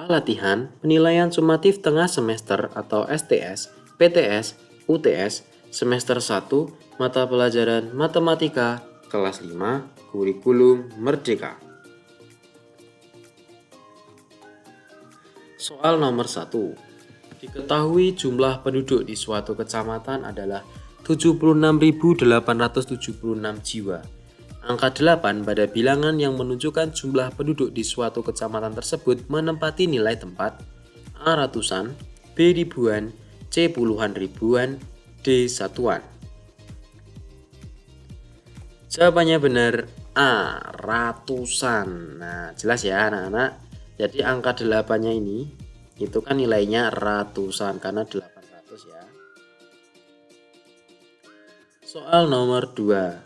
Latihan penilaian sumatif tengah semester atau STS, PTS, UTS, semester 1, mata pelajaran Matematika, kelas 5, kurikulum Merdeka. Soal nomor 1. Diketahui jumlah penduduk di suatu kecamatan adalah 76.876 jiwa. Angka 8 pada bilangan yang menunjukkan jumlah penduduk di suatu kecamatan tersebut menempati nilai tempat A ratusan, B ribuan, C puluhan ribuan, D satuan. Jawabannya benar A ratusan. Nah, jelas ya anak-anak. Jadi angka 8-nya ini itu kan nilainya ratusan karena 800 ya. Soal nomor 2.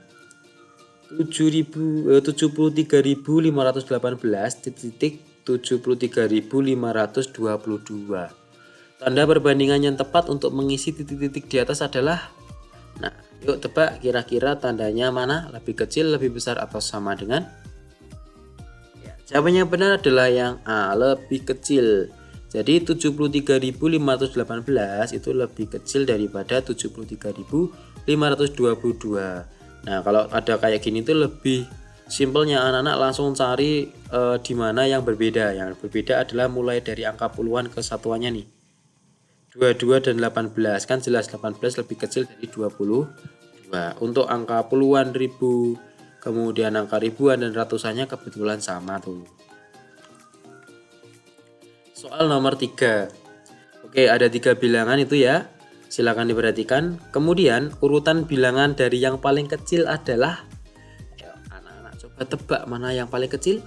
73.518.73.522. Tanda perbandingan yang tepat untuk mengisi titik-titik di atas adalah, nah, yuk tebak kira-kira tandanya mana, lebih kecil, lebih besar, atau sama dengan? Ya, jawabannya benar adalah yang A, lebih kecil. Jadi 73.518 itu lebih kecil daripada 73.522. Nah, kalau ada kayak gini tuh lebih simpelnya anak-anak langsung cari di mana yang berbeda. Yang berbeda adalah mulai dari angka puluhan ke satuannya nih. 22 dan 18 kan jelas 18 lebih kecil dari 22. Untuk angka puluhan ribu, kemudian angka ribuan dan ratusannya kebetulan sama tuh. Soal nomor 3. Oke, ada 3 bilangan itu ya. Silakan diperhatikan. Kemudian urutan bilangan dari yang paling kecil adalah, ya, anak-anak coba tebak mana yang paling kecil?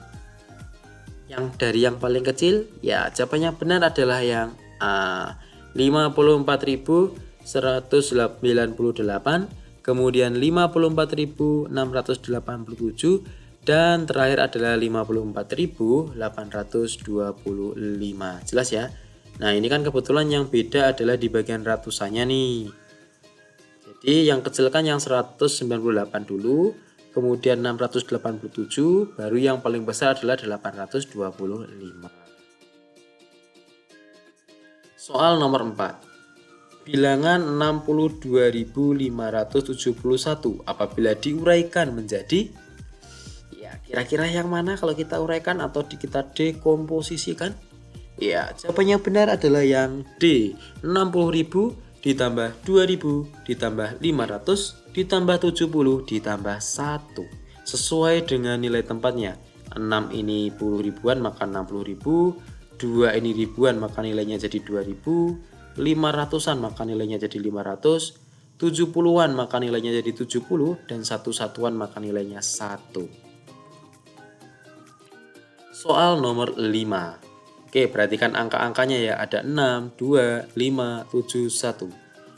Yang dari yang paling kecil, ya jawabannya benar adalah yang A, 54.198, kemudian 54.687, dan terakhir adalah 54.825. Jelas ya? Nah, ini kan kebetulan yang beda adalah di bagian ratusannya nih. Jadi yang kecil kan yang 198 dulu, kemudian 687, baru yang paling besar adalah 825. Soal nomor 4. Bilangan 62.571 apabila diuraikan menjadi, ya kira-kira yang mana kalau kita uraikan atau kita dekomposisikan? Ya, jawabannya benar adalah yang D. 60.000 ditambah 2.000 ditambah 500 ditambah 70 ditambah 1. Sesuai dengan nilai tempatnya. 6 ini 10 ribuan maka 60.000, 2 ini ribuan maka nilainya jadi 2.000, 500-an maka nilainya jadi 500, 70-an maka nilainya jadi 70, dan 1 satuan maka nilainya 1. Soal nomor 5. Oke, perhatikan angka-angkanya ya. Ada 6, 2, 5, 7, 1.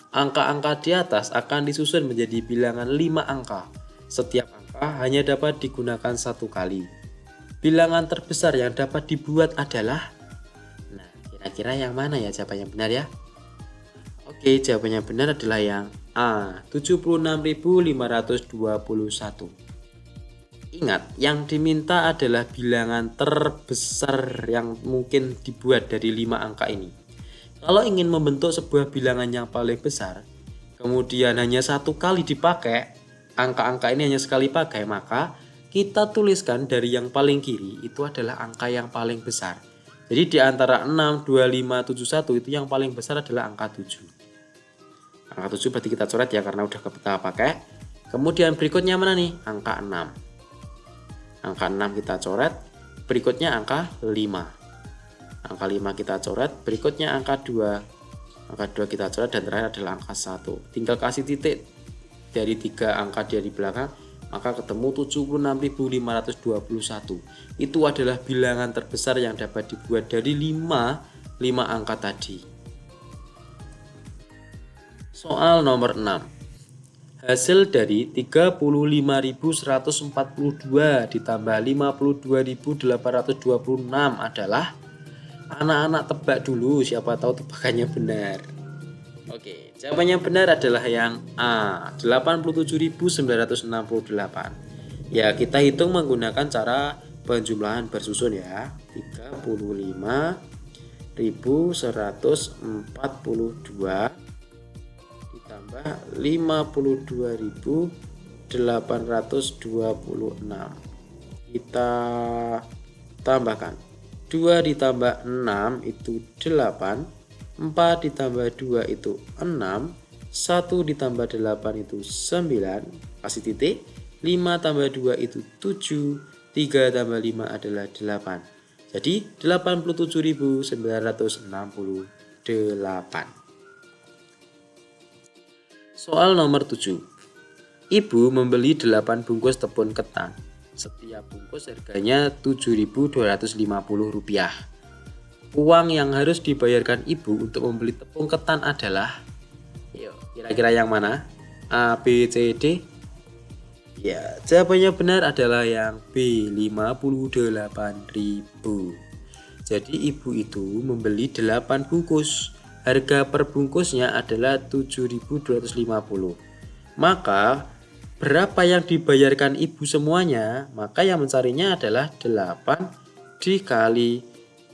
Angka-angka di atas akan disusun menjadi bilangan 5 angka. Setiap angka hanya dapat digunakan 1 kali. Bilangan terbesar yang dapat dibuat adalah, nah, kira-kira yang mana ya jawabannya benar ya? Oke, jawabannya benar adalah yang A, 76.521. Ingat, yang diminta adalah bilangan terbesar yang mungkin dibuat dari 5 angka ini. Kalau ingin membentuk sebuah bilangan yang paling besar, kemudian hanya 1 kali dipakai, angka-angka ini hanya sekali pakai, maka kita tuliskan dari yang paling kiri itu adalah angka yang paling besar. Jadi di antara 6, 2, 5, 7, 1 itu yang paling besar adalah angka 7. Angka 7 berarti kita coret ya karena udah kita pakai. Kemudian berikutnya mana nih? Angka 6. Angka 6 kita coret, berikutnya angka 5. Angka 5 kita coret, berikutnya angka 2. Angka 2 kita coret, dan terakhir adalah angka 1. Tinggal kasih titik dari 3 angka dari belakang, maka ketemu 76.521. Itu adalah bilangan terbesar yang dapat dibuat dari 5 angka tadi. Soal nomor 6. Hasil dari 35.142 ditambah 52.826 adalah, anak-anak tebak dulu, siapa tahu tebakannya benar. Oke, jawabannya benar adalah yang A, 87.968. Ya, kita hitung menggunakan cara penjumlahan bersusun ya. 35 ditambah 52.826. Kita tambahkan 2 ditambah 6 itu 8, 4 ditambah 2 itu 6, 1 ditambah 8 itu 9, kasih titik, 5 tambah 2 itu 7, 3 tambah 5 adalah 8. Jadi 87.968. Soal nomor 7. Ibu membeli 8 bungkus tepung ketan. Setiap bungkus harganya Rp7.250. Uang yang harus dibayarkan ibu untuk membeli tepung ketan adalah, yuk, kira-kira yang mana? A, B, C, D? Ya, jawabannya benar adalah yang B, 58.000. Jadi ibu itu membeli 8 bungkus. Harga per bungkusnya adalah 7.250. Maka berapa yang dibayarkan ibu semuanya? Maka yang mencarinya adalah 8 dikali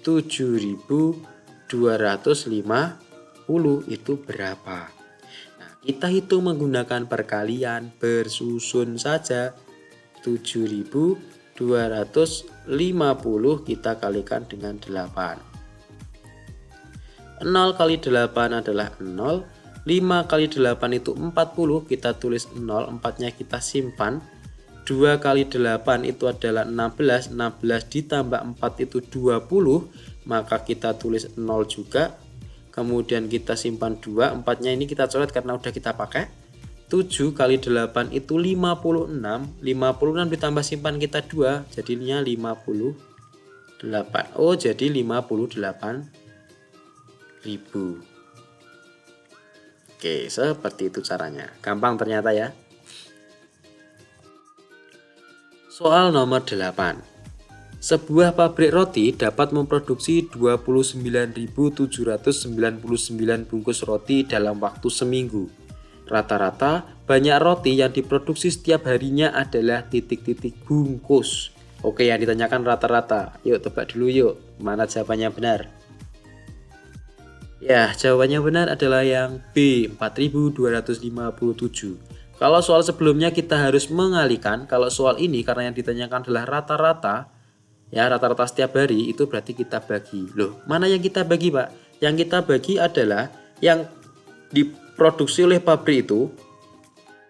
7.250 itu berapa? Nah, kita hitung menggunakan perkalian bersusun saja. 7.250 kita kalikan dengan 8. 0 kali 8 adalah 0. 5 kali 8 itu 40, kita tulis 0, 4-nya kita simpan. 2 kali 8 itu adalah 16, 16 ditambah 4 itu 20, maka kita tulis 0 juga. Kemudian kita simpan 2, 4-nya ini kita coret karena udah kita pakai. 7 kali 8 itu 56, 56 ditambah simpan kita 2, jadinya 58. Oh, jadi 58.000. Oke, seperti itu caranya. Gampang ternyata ya. Soal nomor 8. Sebuah pabrik roti dapat memproduksi 29.799 bungkus roti dalam waktu seminggu. Rata-rata banyak roti yang diproduksi setiap harinya adalah titik-titik bungkus. Oke, yang ditanyakan rata-rata. Yuk tebak dulu yuk, mana jawabannya benar? Ya, jawabannya benar adalah yang B, 4.257. Kalau soal sebelumnya kita harus mengalihkan, kalau soal ini karena yang ditanyakan adalah rata-rata, ya rata-rata setiap hari, itu berarti kita bagi. Loh, mana yang kita bagi, Pak? Yang kita bagi adalah yang diproduksi oleh pabrik itu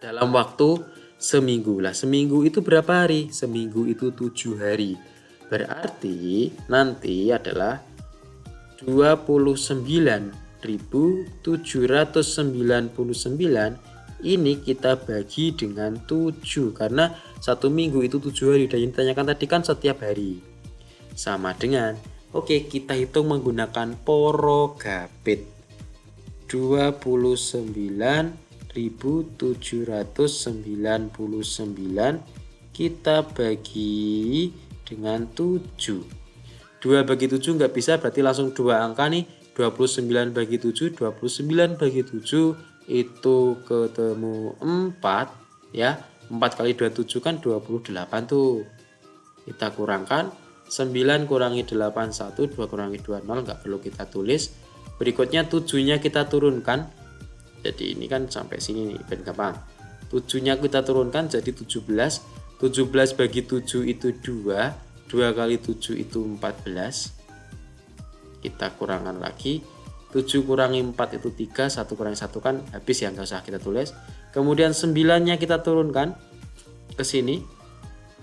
dalam waktu seminggu. Lah, seminggu itu berapa hari? Seminggu itu 7 hari. Berarti nanti adalah 29.799 ini kita bagi dengan 7 karena satu minggu itu 7 hari dan yang ditanyakan tadi kan setiap hari. Sama dengan, oke, kita hitung menggunakan porogapit. 29.799 kita bagi dengan 7. 2 bagi 7 nggak bisa, berarti langsung 2 angka nih. 29 bagi 7, 29 bagi 7 itu ketemu 4 ya. 4 kali 27 kan 28 tuh. Kita kurangkan 9 kurangi 8 1, 2 kurangi 2 0, nggak perlu kita tulis. Berikutnya 7-nya kita turunkan. Jadi ini kan sampai sini nih, ben gampang. 7-nya kita turunkan jadi 17. 17 bagi 7 itu 2. 2 kali 7 itu 14. Kita kurangkan lagi. 7 kurangi 4 itu 3. 1 kurangi 1 kan habis ya, nggak usah kita tulis. Kemudian 9-nya kita turunkan ke sini.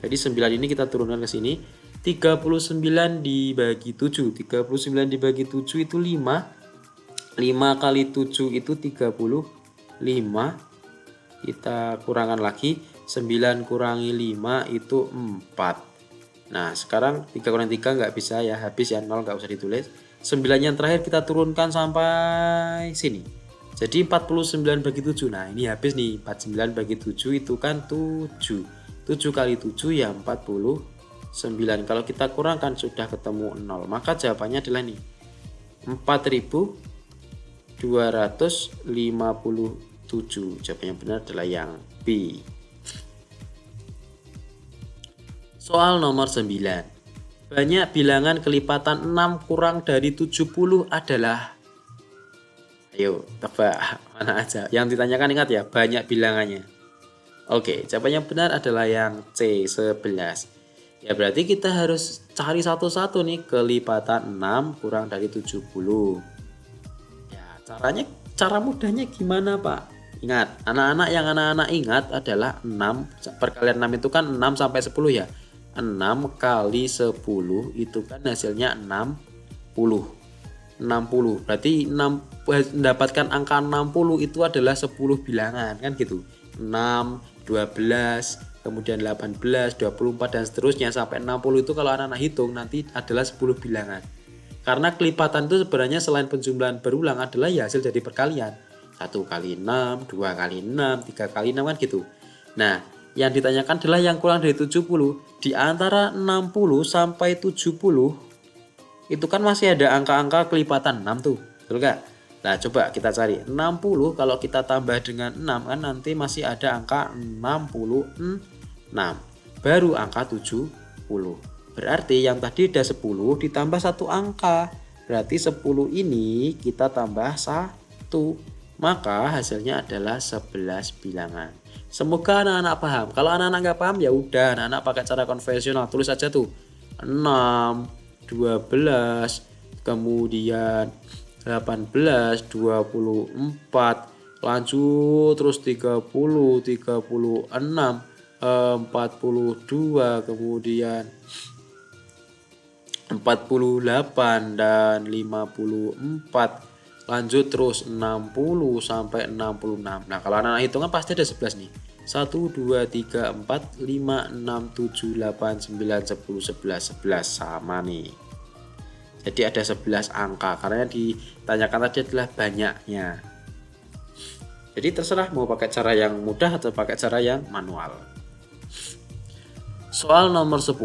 Jadi 9 ini kita turunkan ke sini. 39 dibagi 7. 39 dibagi 7 itu 5. 5 kali 7 itu 35. Kita kurangkan lagi. 9 kurangi 5 itu 4. Nah, sekarang 3 kurang 3 nggak bisa ya, habis ya, 0 nggak usah ditulis. 9 yang terakhir kita turunkan sampai sini. Jadi 49 bagi 7. Nah, ini habis nih. 49 bagi 7 itu kan 7. 7 kali 7 ya 49. Kalau kita kurangkan sudah ketemu 0. Maka jawabannya adalah nih. 4.257. Jawabannya benar adalah yang B. Soal nomor 9. Banyak bilangan kelipatan 6 kurang dari 70 adalah, ayo tebak mana aja. Yang ditanyakan ingat ya, banyak bilangannya. Oke, jawaban yang benar adalah yang C, 11. Ya berarti kita harus cari satu-satu nih kelipatan 6 kurang dari 70. Ya, cara mudahnya gimana, Pak? Ingat, anak-anak ingat adalah 6 perkalian 6 itu kan 6 sampai 10 ya. 6 kali 10 itu kan hasilnya 60. 60. Berarti mendapatkan angka 60 itu adalah 10 bilangan kan gitu. 6, 12, kemudian 18, 24 dan seterusnya sampai 60 itu kalau anak-anak hitung nanti adalah 10 bilangan. Karena kelipatan itu sebenarnya selain penjumlahan berulang adalah ya hasil dari perkalian. 1 kali 6, 2 kali 6, 3 kali 6 kan gitu. Nah, yang ditanyakan adalah yang kurang dari 70. Di antara 60 sampai 70 itu kan masih ada angka-angka kelipatan 6 tuh, betul gak? Nah coba kita cari 60 kalau kita tambah dengan 6 kan nanti masih ada angka 66, baru angka 70. Berarti yang tadi ada 10 ditambah satu angka, berarti 10 ini kita tambah 1, maka hasilnya adalah 11 bilangan. Semoga anak-anak paham. Kalau anak-anak nggak paham ya udah, anak-anak pakai cara konvensional, tulis aja tuh 6, 12, kemudian 18, 24, lanjut terus 30, 36, 42, kemudian 48 dan 54. Lanjut terus 60 sampai 66. Nah, kalau anak-anak hitungan pasti ada 11 nih. 1, 2, 3, 4, 5, 6, 7, 8, 9, 10, 11. 11 sama nih. Jadi ada 11 angka karena yang ditanyakan tadi adalah banyaknya. Jadi terserah mau pakai cara yang mudah atau pakai cara yang manual. Soal nomor 10.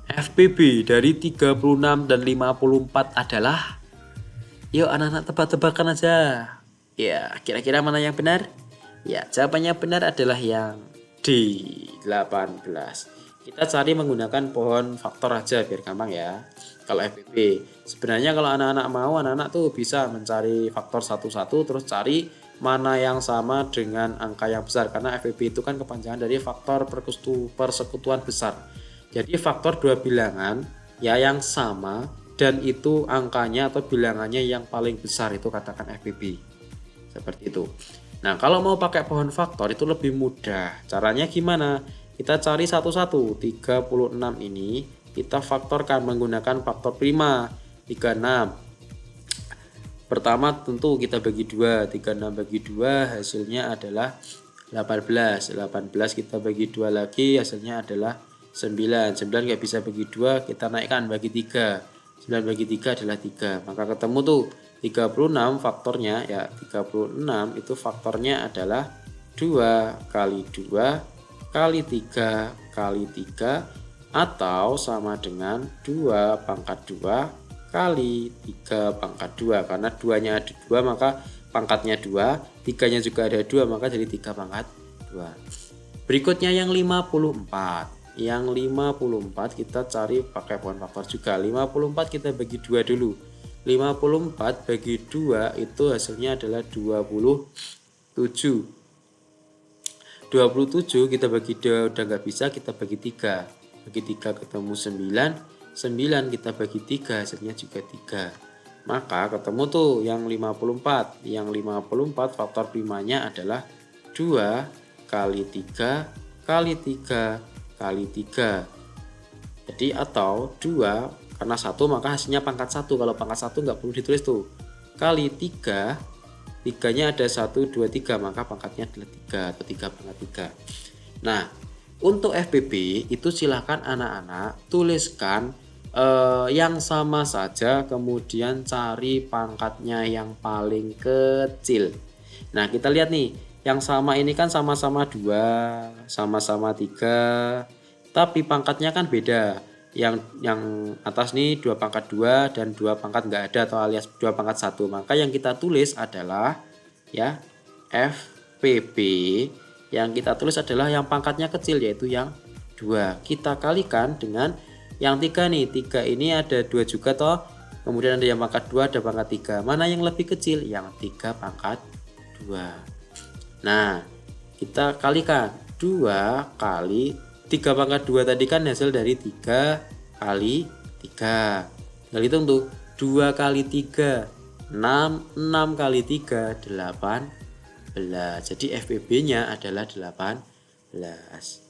FPB dari 36 dan 54 adalah, yuk anak-anak tebak-tebakan aja. Ya, kira-kira mana yang benar? Ya, jawabannya benar adalah yang D, 18. Kita cari menggunakan pohon faktor aja biar gampang ya. Kalau FPB, sebenarnya kalau anak-anak mau, anak-anak tuh bisa mencari faktor satu-satu terus cari mana yang sama dengan angka yang besar. Karena FPB itu kan kepanjangan dari faktor persekutuan besar. Jadi faktor dua bilangan ya yang sama dan itu angkanya atau bilangannya yang paling besar itu katakan FPB. Seperti itu. Nah, kalau mau pakai pohon faktor itu lebih mudah. Caranya gimana? Kita cari satu-satu. 36 ini kita faktorkan menggunakan faktor prima. 36. Pertama tentu kita bagi 2. 36 bagi 2 hasilnya adalah 18. 18 kita bagi 2 lagi hasilnya adalah 9. 9 nggak bisa bagi 2, kita naikkan bagi 3. 9 bagi 3 adalah 3. Maka ketemu tuh 36 faktornya ya 36 itu faktornya adalah 2 kali 2 kali 3 kali 3 atau sama dengan 2 pangkat 2 kali 3 pangkat 2. Karena 2-nya ada 2 maka pangkatnya 2, 3-nya juga ada 2 maka jadi 3 pangkat 2. Berikutnya yang 54. Yang 54 kita cari pakai pohon faktor juga. 54 kita bagi 2 dulu. 54 bagi 2 itu hasilnya adalah 27. 27 kita bagi 2 udah nggak bisa, kita bagi 3. Bagi 3 ketemu 9. 9 kita bagi 3 hasilnya juga 3. Maka ketemu tuh yang 54. Yang 54 faktor primanya adalah 2 kali 3 kali 3 kali 3. Jadi atau 2 karena 1 maka hasilnya pangkat 1. Kalau pangkat 1 nggak perlu ditulis tuh. Kali 3. 3-nya ada 1, 2, 3 maka pangkatnya adalah 3 atau 3 pangkat 3. Nah, untuk FPB itu silahkan anak-anak tuliskan yang sama saja kemudian cari pangkatnya yang paling kecil. Nah, kita lihat nih. Yang sama ini kan sama-sama 2, sama-sama 3, tapi pangkatnya kan beda. Yang atas nih 2 pangkat 2 dan 2 pangkat nggak ada atau alias 2 pangkat 1. Maka yang kita tulis adalah ya FPB. Yang kita tulis adalah yang pangkatnya kecil yaitu yang 2. Kita kalikan dengan Yang 3 nih, 3 ini ada 2 juga toh. Kemudian ada yang pangkat 2, ada pangkat 3. Mana yang lebih kecil? Yang 3 pangkat 2. Nah, kita kalikan 2 kali 3 pangkat 2 tadi kan hasil dari 3 kali 3. Tinggal hitung tuh, 2 kali 3 6, 6 kali 3 18. Jadi FPB-nya adalah 18.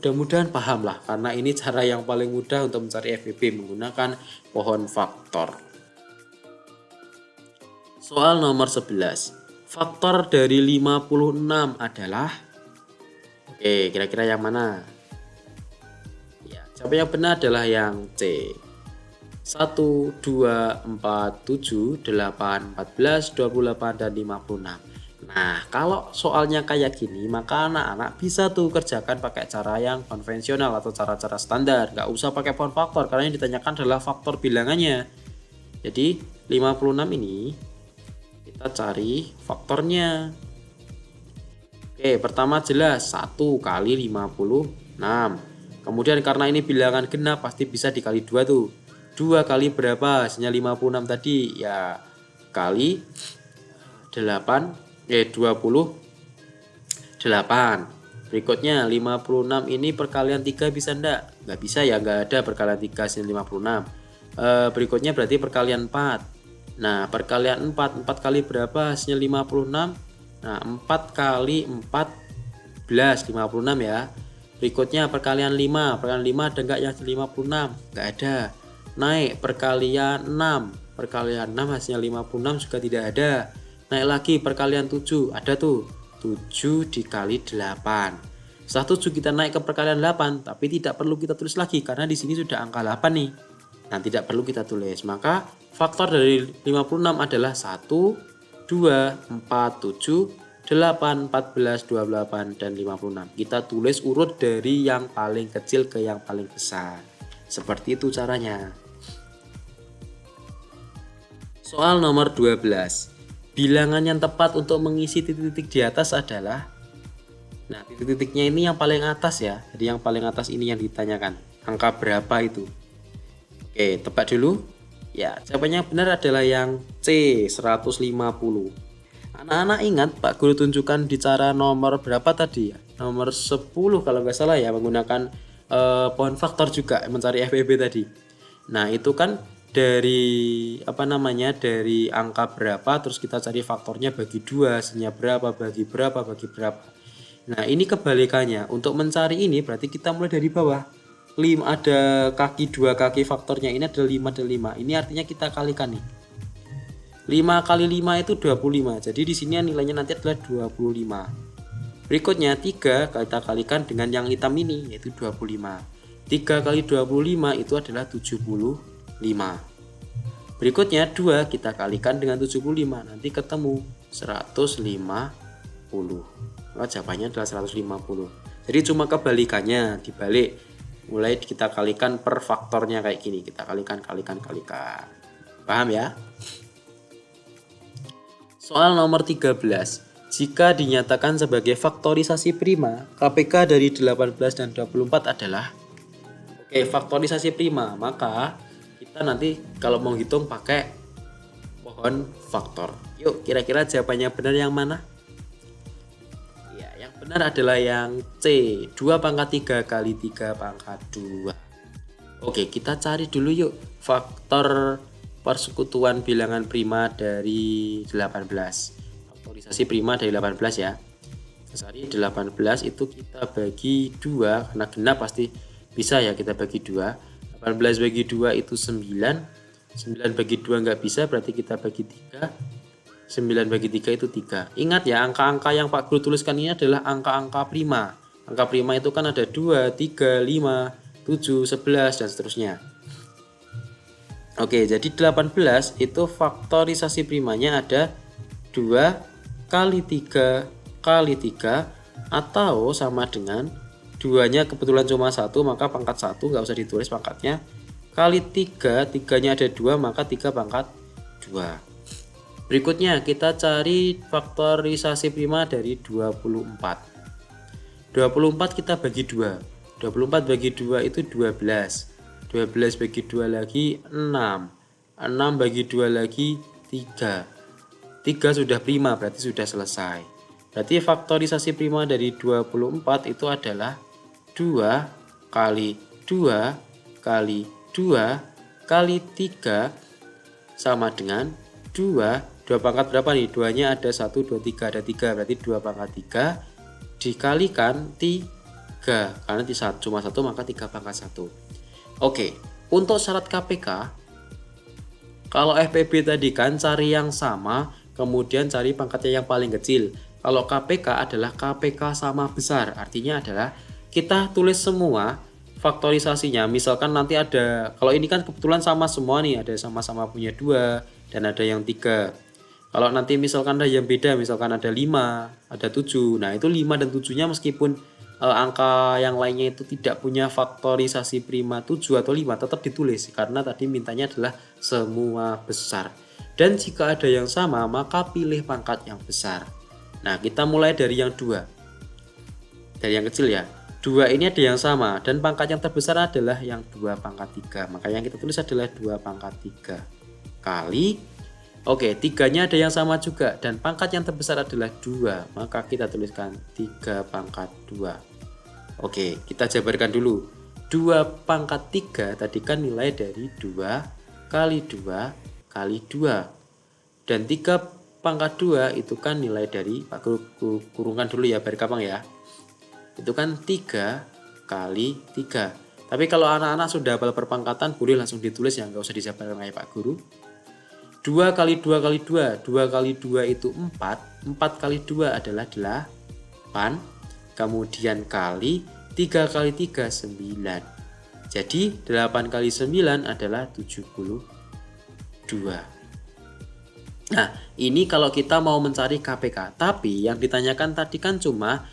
Mudah-mudahan paham lah, karena ini cara yang paling mudah untuk mencari FPB menggunakan pohon faktor. Soal nomor 11. Faktor dari 56 adalah, oke, kira-kira yang mana? Ya, jawaban yang benar adalah yang C. 1, 2, 4, 7, 8, 14, 28, dan 56. Nah, kalau soalnya kayak gini, maka anak-anak bisa tuh kerjakan pakai cara yang konvensional atau cara-cara standar. Nggak usah pakai pohon faktor, karena yang ditanyakan adalah faktor bilangannya. Jadi 56 ini kita cari faktornya. Oke, pertama jelas 1 kali 56. Kemudian karena ini bilangan genap pasti bisa dikali 2 tuh. 2 kali berapa? Hasilnya 56 tadi. Ya, kali 28. Berikutnya 56 ini perkalian 3 bisa enggak? Nggak bisa ya, nggak ada perkalian 3 hasil 56. Berikutnya berarti perkalian 4. Nah, perkalian 4 kali berapa hasilnya 56? Nah, 4 kali 14 56 ya. Berikutnya perkalian 5 ada enggak yang 56? Nggak ada. Naik perkalian 6 hasilnya 56 juga tidak ada. Naik lagi perkalian 7, ada tuh 7 dikali 8. Setelah 7 kita naik ke perkalian 8, tapi tidak perlu kita tulis lagi karena di sini sudah angka 8 nih. Nah, tidak perlu kita tulis. Maka faktor dari 56 adalah 1, 2, 4, 7, 8, 14, 28, dan 56. Kita tulis urut dari yang paling kecil ke yang paling besar. Seperti itu caranya. Soal nomor 12. Bilangan yang tepat untuk mengisi titik-titik di atas adalah, nah, titik-titiknya ini yang paling atas ya. Jadi yang paling atas ini yang ditanyakan. Angka berapa itu? Oke, tebak dulu. Ya, jawabannya benar adalah yang C, 150. Anak-anak ingat Pak Guru tunjukkan di cara nomor berapa tadi ya? Nomor 10 kalau nggak salah ya, menggunakan pohon faktor juga mencari FPB tadi. Nah, itu kan dari dari angka berapa terus kita cari faktornya bagi 2, hasilnya berapa, bagi berapa. Nah, ini kebalikannya. Untuk mencari ini berarti kita mulai dari bawah. 5 ada kaki 2 kaki faktornya ini adalah 5 dan 5. Ini artinya kita kalikan nih. 5 kali 5 itu 25. Jadi di sini nilainya nanti adalah 25. Berikutnya 3 kita kalikan dengan yang hitam ini yaitu 25. 3 kali 25 itu adalah 75. Berikutnya 2 kita kalikan dengan 75, nanti ketemu 150. Maka jawabannya adalah 150. Jadi cuma kebalikannya, dibalik. Mulai kita kalikan per faktornya kayak gini, kita kalikan. Paham ya? Soal nomor 13. Jika dinyatakan sebagai faktorisasi prima, KPK dari 18 dan 24 adalah, oke, faktorisasi prima, maka kita nanti kalau mau hitung pakai pohon faktor. Yuk, kira-kira jawabannya benar yang mana? Ya, yang benar adalah yang C, 2 pangkat 3 kali 3 pangkat 2. Oke, kita cari dulu yuk faktor persekutuan bilangan prima dari 18. Faktorisasi prima dari 18 ya. Cari 18 itu kita bagi 2, karena genap pasti bisa ya kita bagi 2. 18 bagi 2 itu 9. 9 bagi 2 nggak bisa, berarti kita bagi 3. 9 bagi 3 itu 3. Ingat ya, angka-angka yang Pak Guru tuliskan ini adalah angka-angka prima. Angka prima itu kan ada 2, 3, 5, 7, 11, dan seterusnya. Oke, jadi 18 itu faktorisasi primanya ada 2 kali 3 kali 3, atau sama dengan 2-nya kebetulan cuma 1, maka pangkat 1 nggak usah ditulis pangkatnya, kali 3, 3-nya ada 2, maka 3 pangkat 2. Berikutnya kita cari faktorisasi prima dari 24. 24 kita bagi 2. 24 bagi 2 itu 12. 12 bagi 2 lagi 6. 6 bagi 2 lagi 3. 3 sudah prima, berarti sudah selesai. Berarti faktorisasi prima dari 24 itu adalah 2 kali 2 kali 2 kali 3 sama dengan 2 pangkat berapa nih? 2-nya ada 1, 2, 3, ada 3, berarti 2 pangkat 3 dikalikan 3, karena cuma 1 maka 3 pangkat 1. Oke, untuk syarat KPK, kalau FPB tadi kan cari yang sama, kemudian cari pangkatnya yang paling kecil. Kalau KPK adalah KPK sama besar, artinya adalah kita tulis semua faktorisasinya. Misalkan nanti ada, kalau ini kan kebetulan sama semua nih, ada sama-sama punya 2 dan ada yang 3. Kalau nanti misalkan ada yang beda, misalkan ada 5, ada 7. Nah, itu 5 dan 7-nya meskipun angka yang lainnya itu tidak punya faktorisasi prima 7 atau 5, tetap ditulis karena tadi mintanya adalah semua besar. Dan jika ada yang sama, maka pilih pangkat yang besar. Nah, kita mulai dari yang 2. Dari yang kecil ya. 2 ini ada yang sama dan pangkat yang terbesar adalah yang 2 pangkat 3. Maka yang kita tulis adalah 2 pangkat 3 kali, oke, 3-nya ada yang sama juga dan pangkat yang terbesar adalah 2. Maka kita tuliskan 3 pangkat 2. Oke, kita jabarkan dulu. 2 pangkat 3 tadi kan nilai dari 2 kali 2 kali 2. Dan 3 pangkat 2 itu kan nilai dari, Pak kurungkan dulu ya biar gampang ya. Itu kan 3 kali 3. Tapi kalau anak-anak sudah hafal perpangkatan boleh langsung ditulis ya, nggak usah dijabarkan kayak Pak Guru. 2 kali 2 kali 2. 2 kali 2 itu 4. 4 kali 2 adalah 8. Kemudian kali 3 kali 3 9. Jadi 8 kali 9 adalah 72. Nah, ini kalau kita mau mencari KPK. Tapi yang ditanyakan tadi kan cuma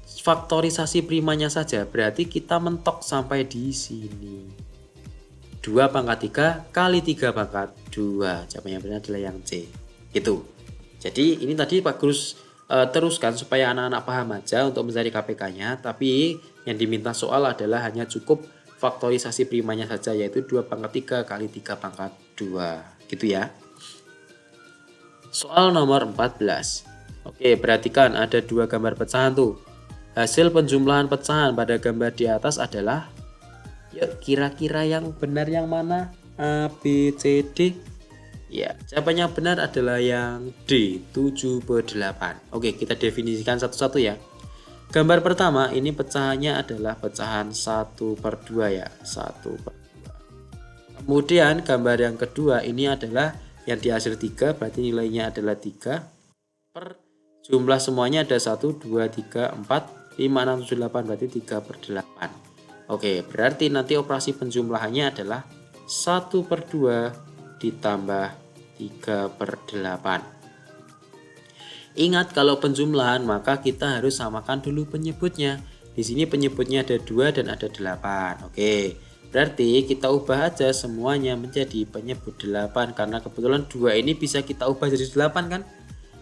faktorisasi primanya saja. Berarti kita mentok sampai di sini. 2 pangkat 3 kali 3 pangkat 2. Jawabannya benar adalah yang C. Itu. Jadi ini tadi Pak Guru teruskan supaya anak-anak paham aja untuk mencari KPK-nya. Tapi yang diminta soal adalah hanya cukup faktorisasi primanya saja, yaitu 2 pangkat 3 kali 3 pangkat 2. Gitu ya. Soal nomor 14. Oke, perhatikan ada 2 gambar pecahan tuh. Hasil penjumlahan pecahan pada gambar di atas adalah, yuk kira-kira yang benar yang mana? A, B, C, D. Ya, jawaban yang benar adalah yang D, 7/8. Oke, kita definisikan satu-satu ya. Gambar pertama ini pecahannya adalah pecahan 1/2 ya, 1/2. Kemudian gambar yang kedua ini adalah yang dihasil 3, berarti nilainya adalah 3 per jumlah semuanya ada 1, 2, 3, 4, 5, 6, 7, 8, berarti 3/8. Oke, berarti nanti operasi penjumlahannya adalah 1/2 ditambah 3/8. Ingat kalau penjumlahan maka kita harus samakan dulu penyebutnya. Di sini penyebutnya ada 2 dan ada 8. Oke, berarti kita ubah aja semuanya menjadi penyebut 8 karena kebetulan 2 ini bisa kita ubah jadi 8 kan?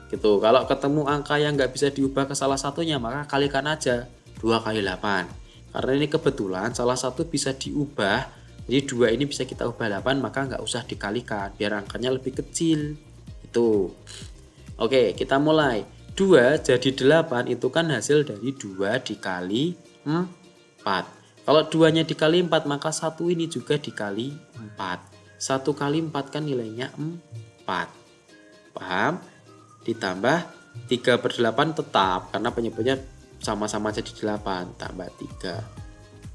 Gitu. Kalau ketemu angka yang nggak bisa diubah ke salah satunya maka kalikan aja 2 kali 8. Karena ini kebetulan salah satu bisa diubah, jadi 2 ini bisa kita ubah 8, maka nggak usah dikalikan biar angkanya lebih kecil. Itu. Oke, kita mulai. 2 jadi 8 itu kan hasil dari 2 dikali 4. Kalau 2-nya dikali 4 maka 1 ini juga dikali 4. 1 kali 4 kan nilainya 4. Paham? Ditambah 3/8 tetap karena penyebutnya sama-sama jadi 8 tambah 3.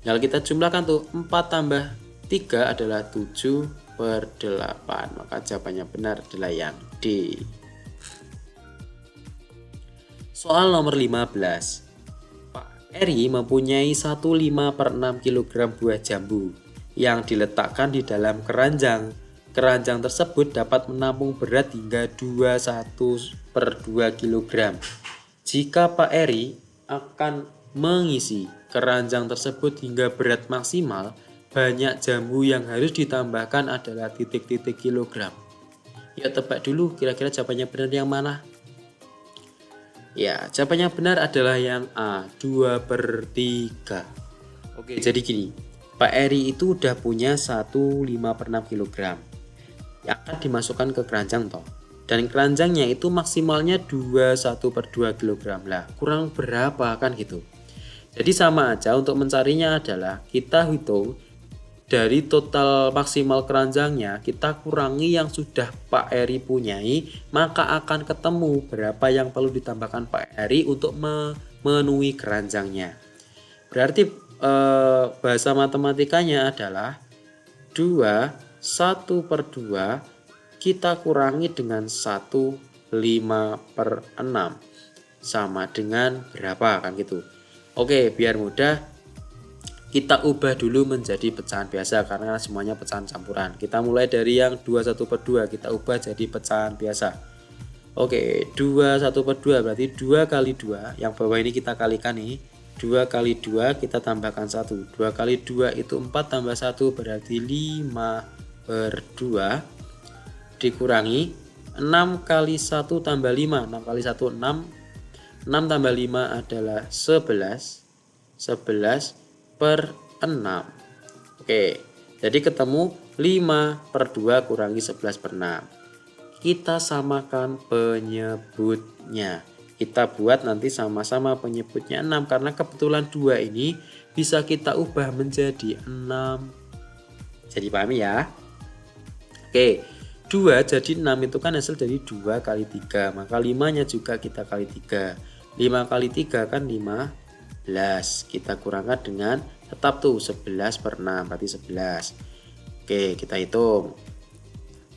Kalau kita jumlahkan tuh 4 tambah 3 adalah 7/8. Maka jawabannya benar adalah yang D. Soal nomor 15. Pak Eri mempunyai 1,5/6 kg buah jambu yang diletakkan di dalam keranjang. Keranjang tersebut dapat menampung berat hingga 21/2 kg. Jika Pak Eri akan mengisi keranjang tersebut hingga berat maksimal, banyak jambu yang harus ditambahkan adalah titik-titik kilogram. Yuk tebak dulu kira-kira jawabannya benar yang mana? Ya, jawabannya benar adalah yang A, 2/3. Oke, jadi gini. Pak Eri itu udah punya 1,5/6 kg yang akan dimasukkan ke keranjang toh. Dan keranjangnya itu maksimalnya 21/2 kg lah, kurang berapa kan gitu. Jadi sama aja, untuk mencarinya adalah kita hitung dari total maksimal keranjangnya, kita kurangi yang sudah Pak Eri punyai, maka akan ketemu berapa yang perlu ditambahkan Pak Eri untuk memenuhi keranjangnya. Berarti bahasa matematikanya adalah 1/2 kita kurangi dengan 1/5/6 sama dengan berapa kan gitu. Oke, biar mudah kita ubah dulu menjadi pecahan biasa karena semuanya pecahan campuran. Kita mulai dari yang 21/2, kita ubah jadi pecahan biasa. Oke, 21/2 berarti 2 kali 2, yang bawah ini kita kalikan nih. 2 kali 2 kita tambahkan 1. 2 kali 2 itu 4 tambah 1 berarti 5/2 dikurangi 6 kali 1 tambah 5. 6 kali 1 6. 6 tambah 5 adalah 11. 11/6. Oke, jadi ketemu 5/2 kurangi 11/6. Kita samakan penyebutnya. Kita buat nanti sama-sama penyebutnya 6 karena kebetulan 2 ini bisa kita ubah menjadi 6. Jadi pahami ya? Oke, 2 jadi 6 itu kan hasil dari 2 kali 3, maka 5-nya juga kita kali 3. 5 kali 3 kan 15. Kita kurangkan dengan tetap tuh 11/6 berarti 11. Oke, kita hitung.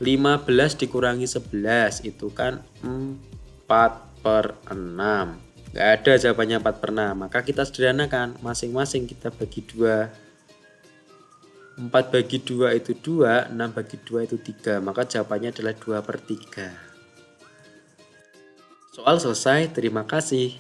15 dikurangi 11 itu kan 4/6. Gak ada jawabannya 4/6, maka kita sederhanakan, masing-masing kita bagi 2. 4 bagi 2 itu 2, 6 bagi 2 itu 3, maka jawabannya adalah 2/3. Soal selesai, terima kasih.